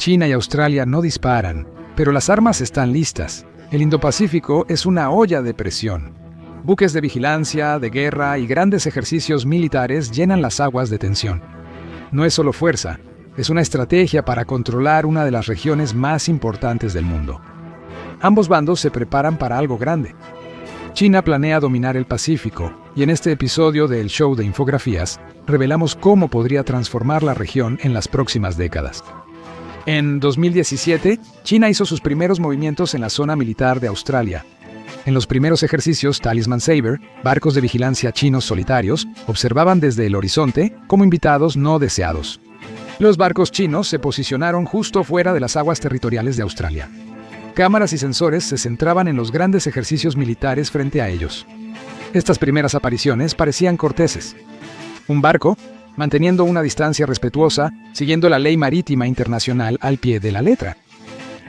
China y Australia no disparan, pero las armas están listas. El Indo-Pacífico es una olla de presión. Buques de vigilancia, de guerra y grandes ejercicios militares llenan las aguas de tensión. No es solo fuerza, es una estrategia para controlar una de las regiones más importantes del mundo. Ambos bandos se preparan para algo grande. China planea dominar el Pacífico, y en este episodio del show de infografías, revelamos cómo podría transformar la región en las próximas décadas. En 2017, China hizo sus primeros movimientos en la zona militar de Australia. En los primeros ejercicios Talisman Sabre, barcos de vigilancia chinos solitarios observaban desde el horizonte como invitados no deseados. Los barcos chinos se posicionaron justo fuera de las aguas territoriales de Australia. Cámaras y sensores se centraban en los grandes ejercicios militares frente a ellos. Estas primeras apariciones parecían corteses. Un barco, manteniendo una distancia respetuosa, siguiendo la ley marítima internacional al pie de la letra.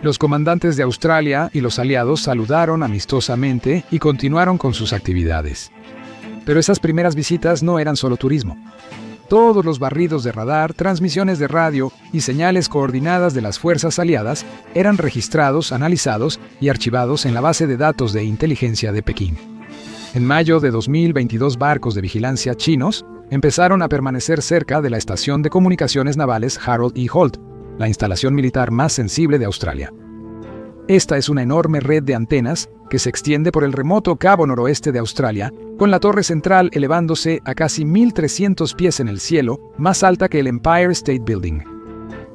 Los comandantes de Australia y los aliados saludaron amistosamente y continuaron con sus actividades. Pero esas primeras visitas no eran solo turismo. Todos los barridos de radar, transmisiones de radio y señales coordinadas de las fuerzas aliadas eran registrados, analizados y archivados en la base de datos de inteligencia de Pekín. En mayo de 2022, barcos de vigilancia chinos empezaron a permanecer cerca de la estación de comunicaciones navales Harold E. Holt, la instalación militar más sensible de Australia. Esta es una enorme red de antenas que se extiende por el remoto cabo noroeste de Australia, con la torre central elevándose a casi 1.300 pies en el cielo, más alta que el Empire State Building.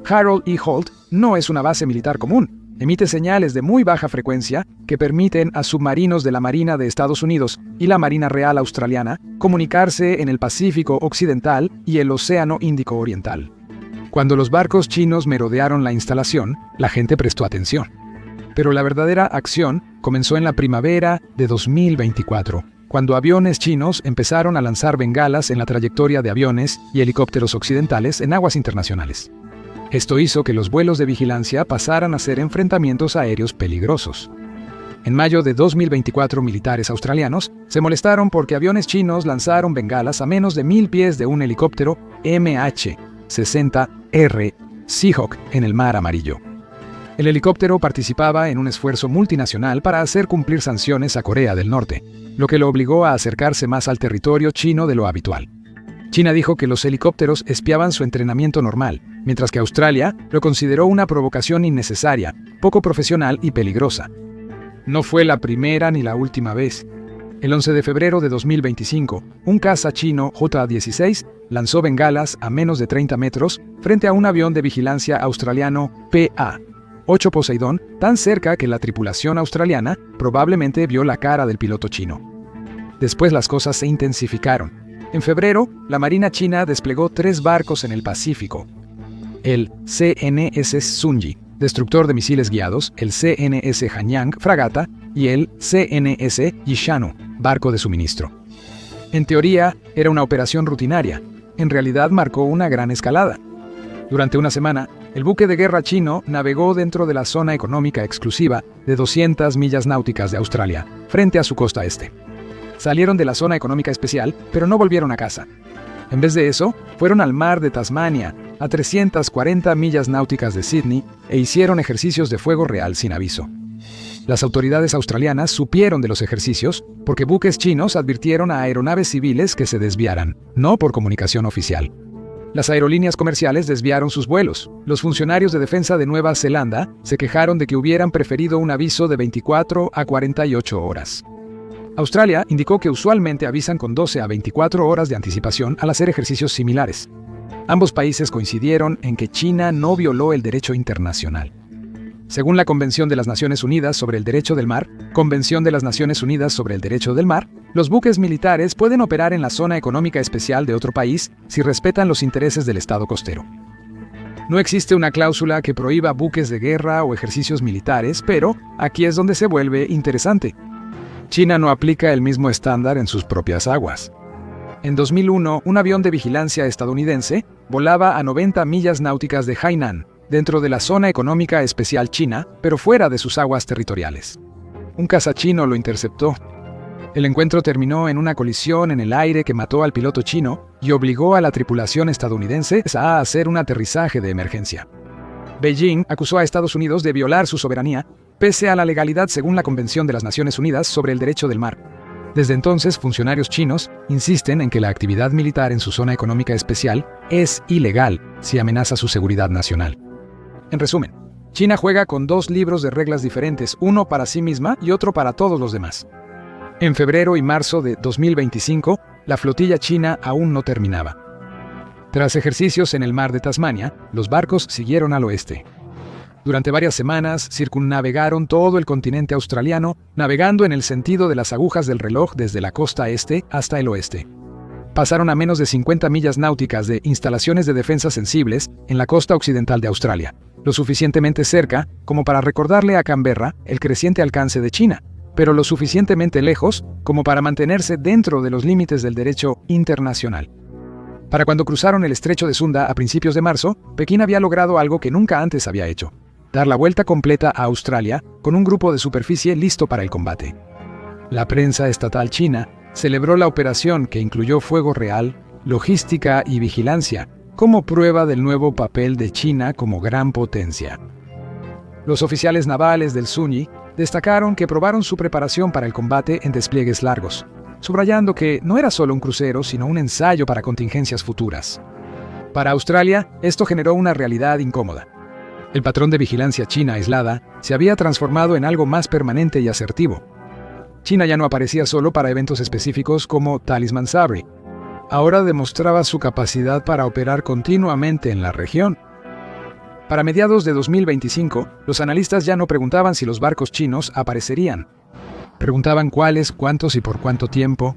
Harold E. Holt no es una base militar común. Emite señales de muy baja frecuencia que permiten a submarinos de la Marina de Estados Unidos y la Marina Real Australiana comunicarse en el Pacífico Occidental y el Océano Índico Oriental. Cuando los barcos chinos merodearon la instalación, la gente prestó atención. Pero la verdadera acción comenzó en la primavera de 2024, cuando aviones chinos empezaron a lanzar bengalas en la trayectoria de aviones y helicópteros occidentales en aguas internacionales. Esto hizo que los vuelos de vigilancia pasaran a ser enfrentamientos aéreos peligrosos. En mayo de 2024, militares australianos se molestaron porque aviones chinos lanzaron bengalas a menos de 1.000 pies de un helicóptero MH-60R Seahawk en el Mar Amarillo. El helicóptero participaba en un esfuerzo multinacional para hacer cumplir sanciones a Corea del Norte, lo que lo obligó a acercarse más al territorio chino de lo habitual. China dijo que los helicópteros espiaban su entrenamiento normal, mientras que Australia lo consideró una provocación innecesaria, poco profesional y peligrosa. No fue la primera ni la última vez. El 11 de febrero de 2025, un caza chino J-16 lanzó bengalas a menos de 30 metros frente a un avión de vigilancia australiano PA-8 Poseidón, tan cerca que la tripulación australiana probablemente vio la cara del piloto chino. Después las cosas se intensificaron. En febrero, la Marina china desplegó 3 barcos en el Pacífico. El CNS Sunji, destructor de misiles guiados, el CNS Hanyang, fragata, y el CNS Yishanu, barco de suministro. En teoría, era una operación rutinaria. En realidad marcó una gran escalada. Durante una semana, el buque de guerra chino navegó dentro de la zona económica exclusiva de 200 millas náuticas de Australia, frente a su costa este. Salieron de la zona económica especial, pero no volvieron a casa. En vez de eso, fueron al mar de Tasmania, a 340 millas náuticas de Sydney, e hicieron ejercicios de fuego real sin aviso. Las autoridades australianas supieron de los ejercicios porque buques chinos advirtieron a aeronaves civiles que se desviaran, no por comunicación oficial. Las aerolíneas comerciales desviaron sus vuelos. Los funcionarios de defensa de Nueva Zelanda se quejaron de que hubieran preferido un aviso de 24 a 48 horas. Australia indicó que usualmente avisan con 12 a 24 horas de anticipación al hacer ejercicios similares. Ambos países coincidieron en que China no violó el derecho internacional. Según la Convención de las Naciones Unidas sobre el Derecho del Mar, Convención de las Naciones Unidas sobre el Derecho del Mar, los buques militares pueden operar en la zona económica especial de otro país si respetan los intereses del Estado costero. No existe una cláusula que prohíba buques de guerra o ejercicios militares, pero aquí es donde se vuelve interesante. China no aplica el mismo estándar en sus propias aguas. En 2001, un avión de vigilancia estadounidense volaba a 90 millas náuticas de Hainan, dentro de la zona económica especial china, pero fuera de sus aguas territoriales. Un caza chino lo interceptó. El encuentro terminó en una colisión en el aire que mató al piloto chino y obligó a la tripulación estadounidense a hacer un aterrizaje de emergencia. Beijing acusó a Estados Unidos de violar su soberanía, pese a la legalidad según la Convención de las Naciones Unidas sobre el Derecho del Mar. Desde entonces, funcionarios chinos insisten en que la actividad militar en su zona económica especial es ilegal si amenaza su seguridad nacional. En resumen, China juega con dos libros de reglas diferentes, uno para sí misma y otro para todos los demás. En febrero y marzo de 2025, la flotilla china aún no terminaba. Tras ejercicios en el mar de Tasmania, los barcos siguieron al oeste. Durante varias semanas circunnavegaron todo el continente australiano, navegando en el sentido de las agujas del reloj desde la costa este hasta el oeste. Pasaron a menos de 50 millas náuticas de instalaciones de defensa sensibles en la costa occidental de Australia, lo suficientemente cerca como para recordarle a Canberra el creciente alcance de China, pero lo suficientemente lejos como para mantenerse dentro de los límites del derecho internacional. Para cuando cruzaron el estrecho de Sunda a principios de marzo, Pekín había logrado algo que nunca antes había hecho: dar la vuelta completa a Australia con un grupo de superficie listo para el combate. La prensa estatal china celebró la operación, que incluyó fuego real, logística y vigilancia, como prueba del nuevo papel de China como gran potencia. Los oficiales navales del Zunyi destacaron que probaron su preparación para el combate en despliegues largos, subrayando que no era solo un crucero, sino un ensayo para contingencias futuras. Para Australia, esto generó una realidad incómoda. El patrón de vigilancia china aislada se había transformado en algo más permanente y asertivo. China ya no aparecía solo para eventos específicos como Talisman Sabre. Ahora demostraba su capacidad para operar continuamente en la región. Para mediados de 2025, los analistas ya no preguntaban si los barcos chinos aparecerían. Preguntaban cuáles, cuántos y por cuánto tiempo.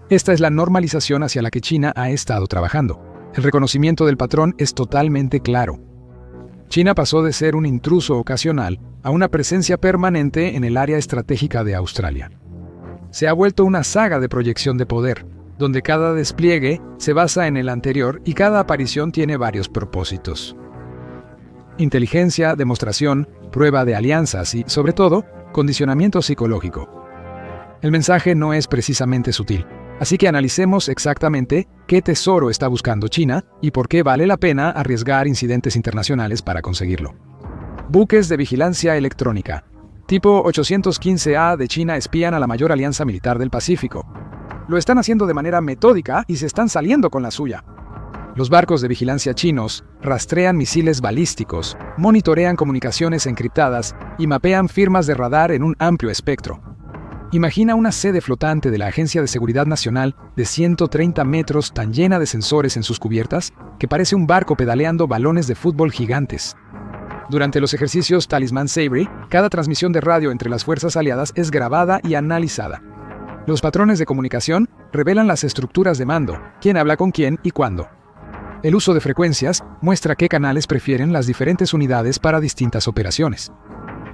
Esta es la normalización hacia la que China ha estado trabajando. El reconocimiento del patrón es totalmente claro. China pasó de ser un intruso ocasional a una presencia permanente en el área estratégica de Australia. Se ha vuelto una saga de proyección de poder, donde cada despliegue se basa en el anterior y cada aparición tiene varios propósitos. Inteligencia, demostración, prueba de alianzas y, sobre todo, condicionamiento psicológico. El mensaje no es precisamente sutil, así que analicemos exactamente qué tesoro está buscando China y por qué vale la pena arriesgar incidentes internacionales para conseguirlo. Buques de vigilancia electrónica. Tipo 815A de China espían a la mayor alianza militar del Pacífico. Lo están haciendo de manera metódica y se están saliendo con la suya. Los barcos de vigilancia chinos rastrean misiles balísticos, monitorean comunicaciones encriptadas y mapean firmas de radar en un amplio espectro. Imagina una sede flotante de la Agencia de Seguridad Nacional de 130 metros tan llena de sensores en sus cubiertas que parece un barco pedaleando balones de fútbol gigantes. Durante los ejercicios Talisman Sabre, cada transmisión de radio entre las fuerzas aliadas es grabada y analizada. Los patrones de comunicación revelan las estructuras de mando, quién habla con quién y cuándo. El uso de frecuencias muestra qué canales prefieren las diferentes unidades para distintas operaciones.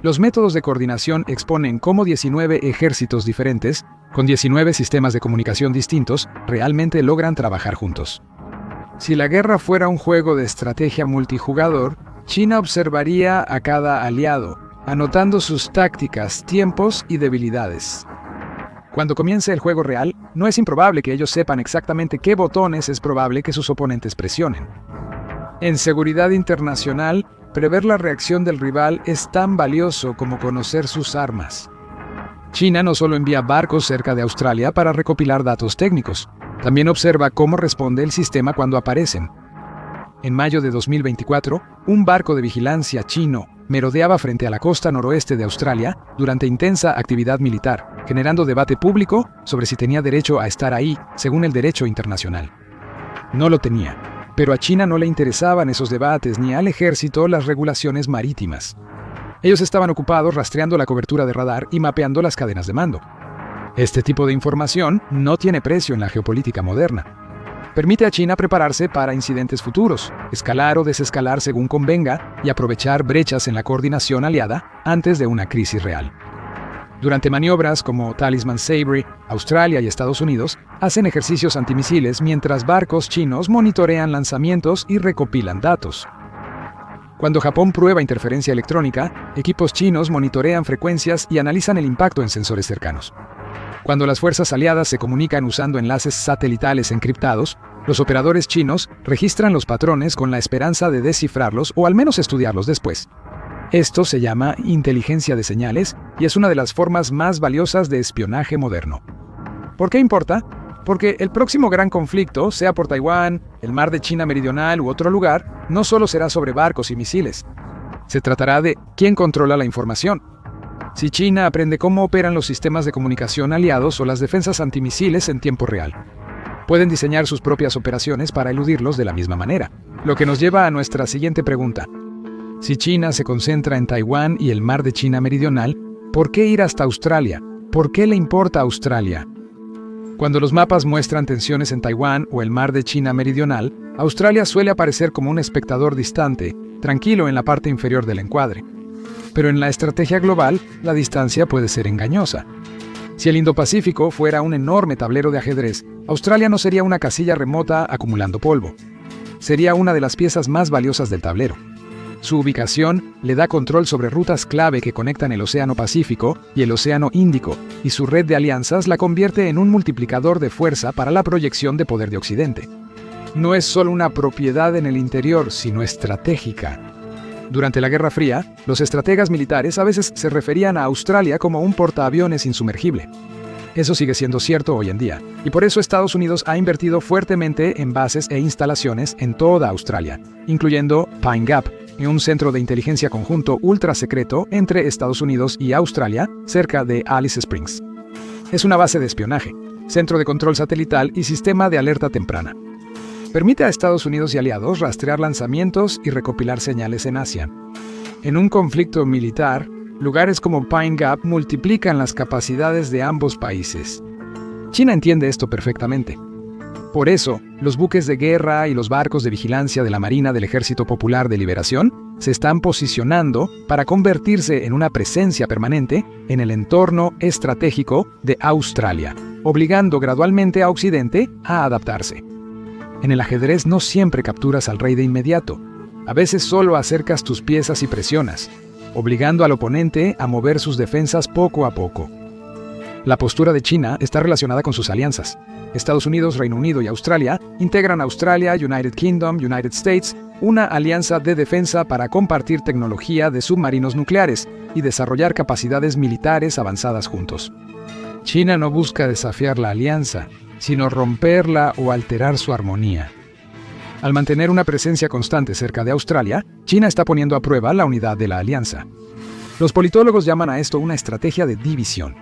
Los métodos de coordinación exponen cómo 19 ejércitos diferentes, con 19 sistemas de comunicación distintos, realmente logran trabajar juntos. Si la guerra fuera un juego de estrategia multijugador, China observaría a cada aliado, anotando sus tácticas, tiempos y debilidades. Cuando comience el juego real, no es improbable que ellos sepan exactamente qué botones es probable que sus oponentes presionen. En seguridad internacional, prever la reacción del rival es tan valioso como conocer sus armas. China no solo envía barcos cerca de Australia para recopilar datos técnicos, también observa cómo responde el sistema cuando aparecen. En mayo de 2024, un barco de vigilancia chino merodeaba frente a la costa noroeste de Australia durante intensa actividad militar, generando debate público sobre si tenía derecho a estar ahí, según el derecho internacional. No lo tenía, pero a China no le interesaban esos debates ni al ejército las regulaciones marítimas. Ellos estaban ocupados rastreando la cobertura de radar y mapeando las cadenas de mando. Este tipo de información no tiene precio en la geopolítica moderna. Permite a China prepararse para incidentes futuros, escalar o desescalar según convenga y aprovechar brechas en la coordinación aliada antes de una crisis real. Durante maniobras como Talisman Sabre, Australia y Estados Unidos hacen ejercicios antimisiles mientras barcos chinos monitorean lanzamientos y recopilan datos. Cuando Japón prueba interferencia electrónica, equipos chinos monitorean frecuencias y analizan el impacto en sensores cercanos. Cuando las fuerzas aliadas se comunican usando enlaces satelitales encriptados, Los operadores chinos registran los patrones con la esperanza de descifrarlos o al menos estudiarlos después. Esto se llama inteligencia de señales y es una de las formas más valiosas de espionaje moderno. ¿Por qué importa? Porque el próximo gran conflicto, sea por Taiwán, el mar de China Meridional u otro lugar, no solo será sobre barcos y misiles. Se tratará de quién controla la información. Si China aprende cómo operan los sistemas de comunicación aliados o las defensas antimisiles en tiempo real, pueden diseñar sus propias operaciones para eludirlos de la misma manera. Lo que nos lleva a nuestra siguiente pregunta. Si China se concentra en Taiwán y el mar de China Meridional, ¿por qué ir hasta Australia? ¿Por qué le importa Australia? Cuando los mapas muestran tensiones en Taiwán o el mar de China Meridional, Australia suele aparecer como un espectador distante, tranquilo en la parte inferior del encuadre. Pero en la estrategia global, la distancia puede ser engañosa. Si el Indo-Pacífico fuera un enorme tablero de ajedrez, Australia no sería una casilla remota acumulando polvo. Sería una de las piezas más valiosas del tablero. Su ubicación le da control sobre rutas clave que conectan el Océano Pacífico y el Océano Índico, y su red de alianzas la convierte en un multiplicador de fuerza para la proyección de poder de Occidente. No es solo una propiedad en el interior, sino estratégica. Durante la Guerra Fría, los estrategas militares a veces se referían a Australia como un portaaviones insumergible. Eso sigue siendo cierto hoy en día, y por eso Estados Unidos ha invertido fuertemente en bases e instalaciones en toda Australia, incluyendo Pine Gap, un centro de inteligencia conjunto ultra secreto entre Estados Unidos y Australia, cerca de Alice Springs. Es una base de espionaje, centro de control satelital y sistema de alerta temprana. Permite a Estados Unidos y aliados rastrear lanzamientos y recopilar señales en Asia. En un conflicto militar, lugares como Pine Gap multiplican las capacidades de ambos países. China entiende esto perfectamente. Por eso, los buques de guerra y los barcos de vigilancia de la Marina del Ejército Popular de Liberación se están posicionando para convertirse en una presencia permanente en el entorno estratégico de Australia, obligando gradualmente a Occidente a adaptarse. En el ajedrez no siempre capturas al rey de inmediato. A veces solo acercas tus piezas y presionas, obligando al oponente a mover sus defensas poco a poco. La postura de China está relacionada con sus alianzas. Estados Unidos, Reino Unido y Australia integran Australia, United Kingdom, United States, una alianza de defensa para compartir tecnología de submarinos nucleares y desarrollar capacidades militares avanzadas juntos. China no busca desafiar la alianza, sino romperla o alterar su armonía. Al mantener una presencia constante cerca de Australia, China está poniendo a prueba la unidad de la alianza. Los politólogos llaman a esto una estrategia de división.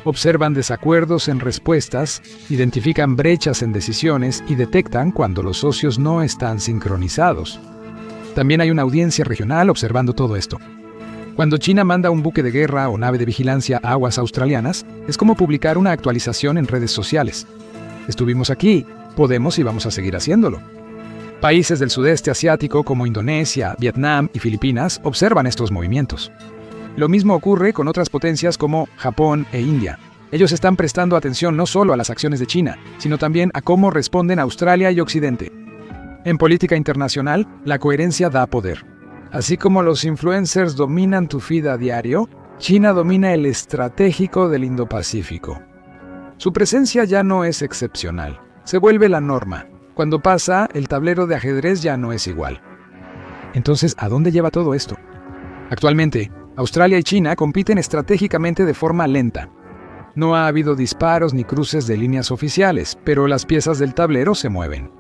Observan desacuerdos en respuestas, identifican brechas en decisiones y detectan cuando los socios no están sincronizados. También hay una audiencia regional observando todo esto. Cuando China manda un buque de guerra o nave de vigilancia a aguas australianas, es como publicar una actualización en redes sociales. Estuvimos aquí, podemos y vamos a seguir haciéndolo. Países del sudeste asiático como Indonesia, Vietnam y Filipinas observan estos movimientos. Lo mismo ocurre con otras potencias como Japón e India. Ellos están prestando atención no solo a las acciones de China, sino también a cómo responden Australia y Occidente. En política internacional, la coherencia da poder. Así como los influencers dominan tu feed a diario, China domina el estratégico del Indo-Pacífico. Su presencia ya no es excepcional, se vuelve la norma. Cuando pasa, el tablero de ajedrez ya no es igual. Entonces, ¿a dónde lleva todo esto? Actualmente, Australia y China compiten estratégicamente de forma lenta. No ha habido disparos ni cruces de líneas oficiales, pero las piezas del tablero se mueven.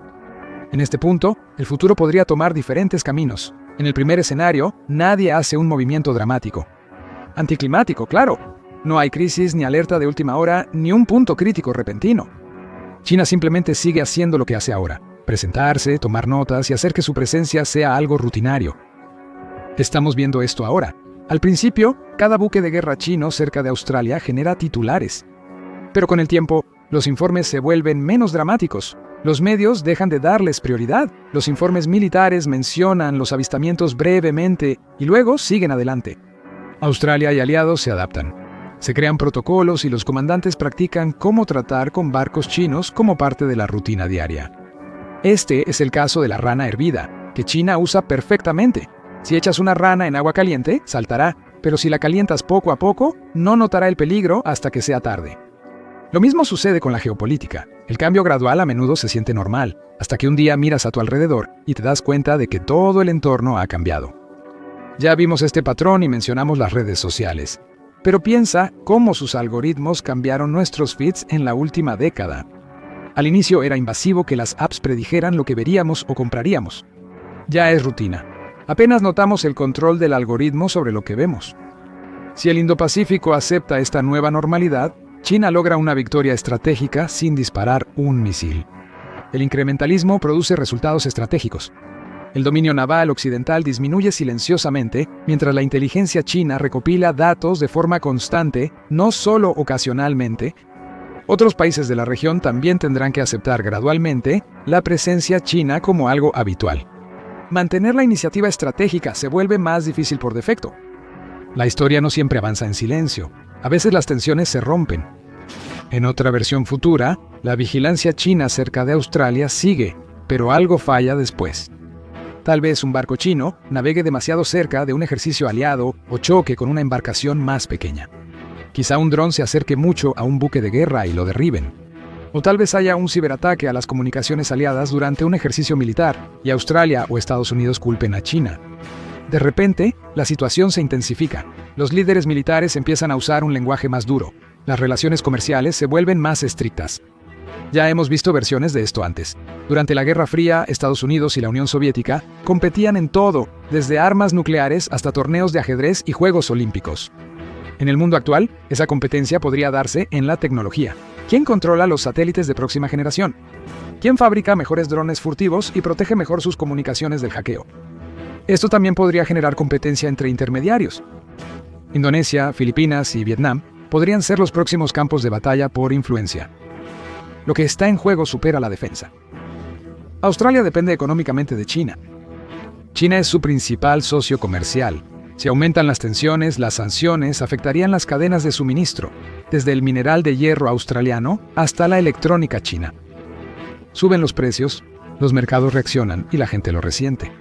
En este punto, el futuro podría tomar diferentes caminos. En el primer escenario, nadie hace un movimiento dramático. Anticlimático, claro. No hay crisis ni alerta de última hora, ni un punto crítico repentino. China simplemente sigue haciendo lo que hace ahora: presentarse, tomar notas y hacer que su presencia sea algo rutinario. Estamos viendo esto ahora. Al principio, cada buque de guerra chino cerca de Australia genera titulares. Pero con el tiempo, los informes se vuelven menos dramáticos. Los medios dejan de darles prioridad. Los informes militares mencionan los avistamientos brevemente y luego siguen adelante. Australia y aliados se adaptan. Se crean protocolos y los comandantes practican cómo tratar con barcos chinos como parte de la rutina diaria. Este es el caso de la rana hervida, que China usa perfectamente. Si echas una rana en agua caliente, saltará, pero si la calientas poco a poco, no notará el peligro hasta que sea tarde. Lo mismo sucede con la geopolítica. El cambio gradual a menudo se siente normal, hasta que un día miras a tu alrededor y te das cuenta de que todo el entorno ha cambiado. Ya vimos este patrón y mencionamos las redes sociales. Pero piensa cómo sus algoritmos cambiaron nuestros feeds en la última década. Al inicio era invasivo que las apps predijeran lo que veríamos o compraríamos. Ya es rutina. Apenas notamos el control del algoritmo sobre lo que vemos. Si el Indo-Pacífico acepta esta nueva normalidad, China logra una victoria estratégica sin disparar un misil. El incrementalismo produce resultados estratégicos. El dominio naval occidental disminuye silenciosamente, mientras la inteligencia china recopila datos de forma constante, no solo ocasionalmente. Otros países de la región también tendrán que aceptar gradualmente la presencia china como algo habitual. Mantener la iniciativa estratégica se vuelve más difícil por defecto. La historia no siempre avanza en silencio. A veces las tensiones se rompen. En otra versión futura, la vigilancia china cerca de Australia sigue, pero algo falla después. Tal vez un barco chino navegue demasiado cerca de un ejercicio aliado o choque con una embarcación más pequeña. Quizá un dron se acerque mucho a un buque de guerra y lo derriben. O tal vez haya un ciberataque a las comunicaciones aliadas durante un ejercicio militar y Australia o Estados Unidos culpen a China. De repente, la situación se intensifica. Los líderes militares empiezan a usar un lenguaje más duro. Las relaciones comerciales se vuelven más estrictas. Ya hemos visto versiones de esto antes. Durante la Guerra Fría, Estados Unidos y la Unión Soviética competían en todo, desde armas nucleares hasta torneos de ajedrez y Juegos Olímpicos. En el mundo actual, esa competencia podría darse en la tecnología. ¿Quién controla los satélites de próxima generación? ¿Quién fabrica mejores drones furtivos y protege mejor sus comunicaciones del hackeo? Esto también podría generar competencia entre intermediarios. Indonesia, Filipinas y Vietnam podrían ser los próximos campos de batalla por influencia. Lo que está en juego supera la defensa. Australia depende económicamente de China. China es su principal socio comercial. Si aumentan las tensiones, las sanciones afectarían las cadenas de suministro, desde el mineral de hierro australiano hasta la electrónica china. Suben los precios, los mercados reaccionan y la gente lo resiente.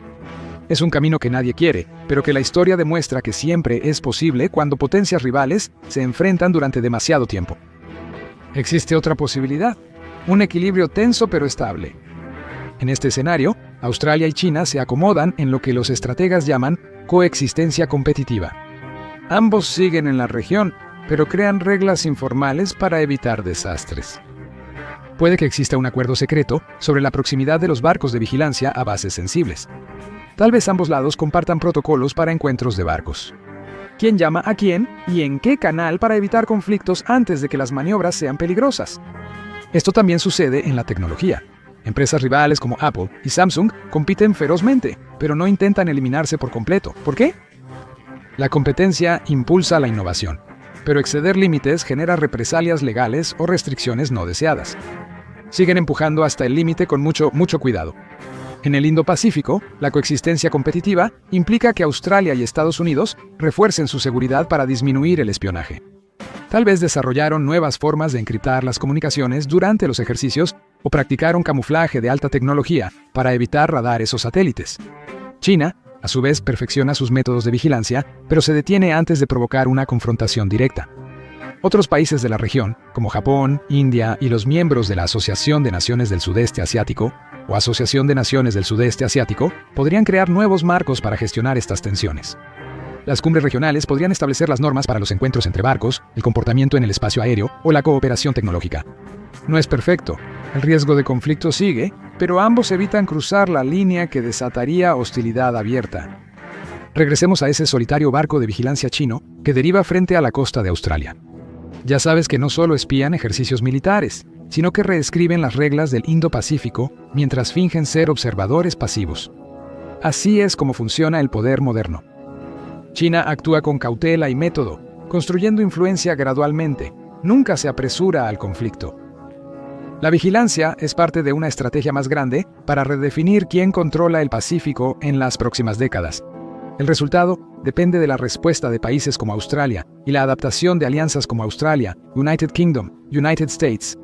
Es un camino que nadie quiere, pero que la historia demuestra que siempre es posible cuando potencias rivales se enfrentan durante demasiado tiempo. Existe otra posibilidad, un equilibrio tenso pero estable. En este escenario, Australia y China se acomodan en lo que los estrategas llaman coexistencia competitiva. Ambos siguen en la región, pero crean reglas informales para evitar desastres. Puede que exista un acuerdo secreto sobre la proximidad de los barcos de vigilancia a bases sensibles. Tal vez ambos lados compartan protocolos para encuentros de barcos. ¿Quién llama a quién y en qué canal para evitar conflictos antes de que las maniobras sean peligrosas? Esto también sucede en la tecnología. Empresas rivales como Apple y Samsung compiten ferozmente, pero no intentan eliminarse por completo. ¿Por qué? La competencia impulsa la innovación, pero exceder límites genera represalias legales o restricciones no deseadas. Siguen empujando hasta el límite con mucho cuidado. En el Indo-Pacífico, la coexistencia competitiva implica que Australia y Estados Unidos refuercen su seguridad para disminuir el espionaje. Tal vez desarrollaron nuevas formas de encriptar las comunicaciones durante los ejercicios o practicaron camuflaje de alta tecnología para evitar radares o satélites. China, a su vez, perfecciona sus métodos de vigilancia, pero se detiene antes de provocar una confrontación directa. Otros países de la región, como Japón, India y los miembros de la Asociación de Naciones del Sudeste Asiático, o Asociación de Naciones del Sudeste Asiático, podrían crear nuevos marcos para gestionar estas tensiones. Las cumbres regionales podrían establecer las normas para los encuentros entre barcos, el comportamiento en el espacio aéreo o la cooperación tecnológica. No es perfecto, el riesgo de conflicto sigue, pero ambos evitan cruzar la línea que desataría hostilidad abierta. Regresemos a ese solitario barco de vigilancia chino que deriva frente a la costa de Australia. Ya sabes que no solo espían ejercicios militares, sino que reescriben las reglas del Indo-Pacífico mientras fingen ser observadores pasivos. Así es como funciona el poder moderno. China actúa con cautela y método, construyendo influencia gradualmente. Nunca se apresura al conflicto. La vigilancia es parte de una estrategia más grande para redefinir quién controla el Pacífico en las próximas décadas. El resultado depende de la respuesta de países como Australia y la adaptación de alianzas como Australia, United Kingdom, United States.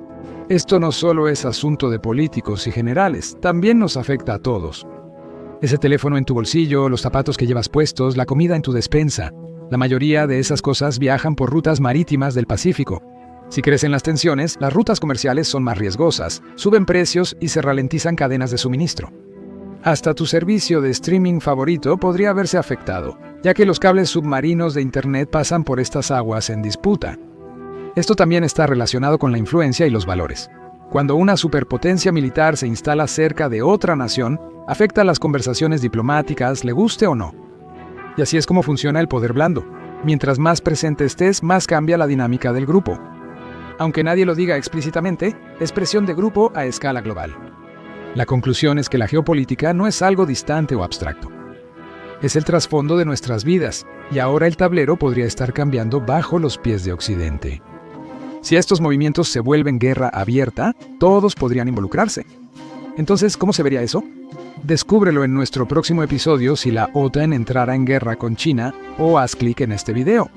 Esto no solo es asunto de políticos y generales, también nos afecta a todos. Ese teléfono en tu bolsillo, los zapatos que llevas puestos, la comida en tu despensa. La mayoría de esas cosas viajan por rutas marítimas del Pacífico. Si crecen las tensiones, las rutas comerciales son más riesgosas, suben precios y se ralentizan cadenas de suministro. Hasta tu servicio de streaming favorito podría verse afectado, ya que los cables submarinos de Internet pasan por estas aguas en disputa. Esto también está relacionado con la influencia y los valores. Cuando una superpotencia militar se instala cerca de otra nación, afecta las conversaciones diplomáticas, le guste o no. Y así es como funciona el poder blando. Mientras más presente estés, más cambia la dinámica del grupo. Aunque nadie lo diga explícitamente, es presión de grupo a escala global. La conclusión es que la geopolítica no es algo distante o abstracto. Es el trasfondo de nuestras vidas, y ahora el tablero podría estar cambiando bajo los pies de Occidente. Si estos movimientos se vuelven guerra abierta, todos podrían involucrarse. Entonces, ¿cómo se vería eso? Descúbrelo en nuestro próximo episodio si la OTAN entrara en guerra con China, o haz clic en este video.